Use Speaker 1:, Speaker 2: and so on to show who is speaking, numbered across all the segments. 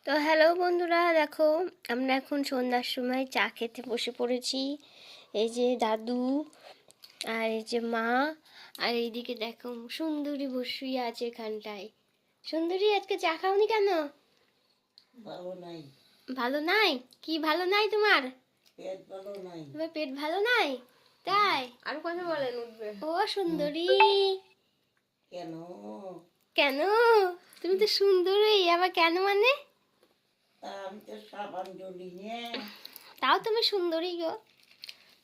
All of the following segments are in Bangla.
Speaker 1: তো হ্যালো বন্ধুরা, দেখো আমরা এখন সন্ধ্যার সময় চা খেতে বসে পড়েছি। এই যে দাদু আর এই যে মা, আর এইদিকে দেখো সুন্দরী বসুই আছে এখানটায়। সুন্দরী, আজকে চা খাওনি কেন?
Speaker 2: ভালো নাই।
Speaker 1: ভালো নাই? কি ভালো নাই তোমার?
Speaker 2: পেট ভালো নাই।
Speaker 1: তোমার পেট ভালো নাই? তাই?
Speaker 3: আর কথা বলেন উঠবে।
Speaker 1: ও সুন্দরী,
Speaker 2: কেন?
Speaker 1: কেন? তুমি তো সুন্দরী, আবার কেন মানে?
Speaker 2: তা আমি তো সাবান জ্বলি নে।
Speaker 1: তাও তুমি সুন্দরী গো,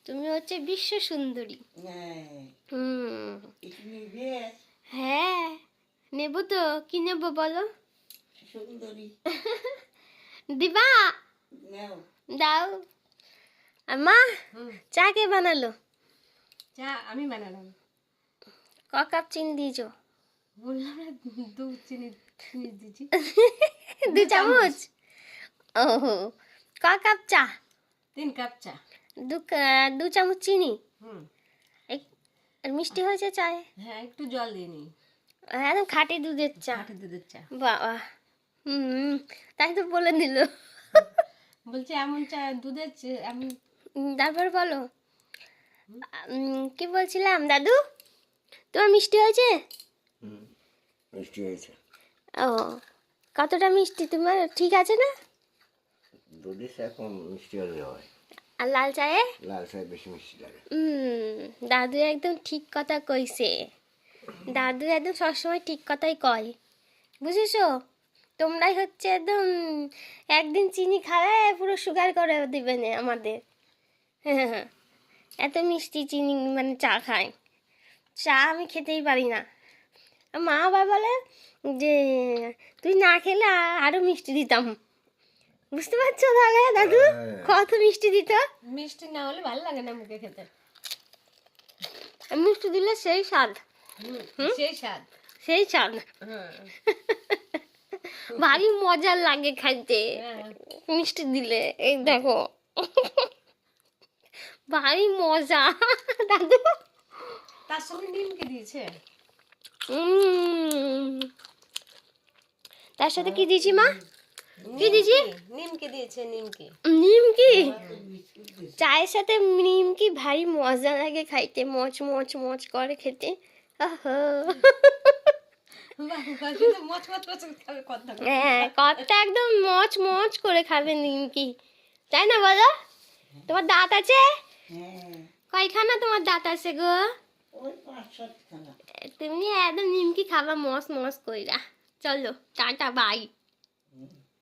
Speaker 1: তুমি হচ্ছে বিশ্ব সুন্দরী।
Speaker 2: হ্যাঁ,
Speaker 1: হুম,
Speaker 2: কিছু নিবে?
Speaker 1: হ্যাঁ নেবো তো। কি নেবো বলো?
Speaker 2: সুন্দরী
Speaker 1: দিবা?
Speaker 2: নাও।
Speaker 1: দাও। আর মা,
Speaker 3: হুম,
Speaker 1: চা কে বানালো?
Speaker 3: চা আমি বানালাম।
Speaker 1: ক কাপ চিনি দিয়েছো?
Speaker 3: বললাম না, দুধ চিনি চিনি দিয়েছি।
Speaker 1: 2 চামচ? ও, ক কাপ চা?
Speaker 3: 3 কাপ চা।
Speaker 1: 2 চামচ চিনি।
Speaker 3: হুম,
Speaker 1: আর মিষ্টি হয়েছে চায়ে?
Speaker 3: হ্যাঁ একটু জল দিয়ে নি।
Speaker 1: একদম খাঁটি দুধের চা।
Speaker 3: খাঁটি দুধের চা।
Speaker 1: বাবা, হুম, তাই তো বলে দিল।
Speaker 3: বলছে এমন চা দুধের আমি
Speaker 1: তারপর বলো, কি বলছিলাম দাদু, তোমার মিষ্টি হয়েছে?
Speaker 2: মিষ্টি হয়েছে।
Speaker 1: ও, কতটা মিষ্টি তোমার ঠিক আছে না?
Speaker 2: দুধে চা কম মিষ্টি হলে হয়,
Speaker 1: আর লাল চায়ে?
Speaker 2: লাল চায় বেশি মিষ্টি লাগে।
Speaker 1: দাদু একদম ঠিক কথা কইছে। দাদু একদম সবসময় ঠিক কথাই কয়, বুঝেছো? তোমরাই হচ্ছে একদম একদিন চিনি খাওয়ায় পুরো সুগার করে দিবে না আমাদের। হ্যাঁ, এত মিষ্টি চিনি মানে চা খায়, চা আমি খেতেই পারি না। মা আবার বলে যে তুই না খেলে আরো মিষ্টি দিতাম। বুঝতে পারছো তাহলে দাদু কত মিষ্টি দিত?
Speaker 3: মিষ্টি না হলে ভালো লাগে না মুখে খেতে।
Speaker 1: মিষ্টি দিলে সেই স্বাদ,
Speaker 3: সেই স্বাদ।
Speaker 1: সেই স্বাদ,
Speaker 3: হ্যাঁ,
Speaker 1: ভারী মজার লাগে খাইতে
Speaker 3: হ্যাঁ।
Speaker 1: মিষ্টি দিলে। এই দেখো ভারী মজা দাদু।
Speaker 3: তার সঙ্গে নিমকে দিয়েছে।
Speaker 1: তার সাথে কি দিয়েছি মা? কি দিয়েছি?
Speaker 3: নিমকে দিয়েছে, নিমকে।
Speaker 1: নিমকি? চায়ের সাথে নিমকি ভারী মজা লাগে খাইতে, মচ মচ মচ করে খেতে। আহা। হ্যাঁ, কতটা একদম মচ মচ করে খাবে নিমকি, তাই না বলো? তোমার দাঁত আছে?
Speaker 2: হ্যাঁ,
Speaker 1: কয়খানা তোমার দাঁত আছে গো?
Speaker 2: ওই 5-7 খানা।
Speaker 1: তুমি একদম নিমকি খাবা মস মস কইরা। চলো টাটা বাই।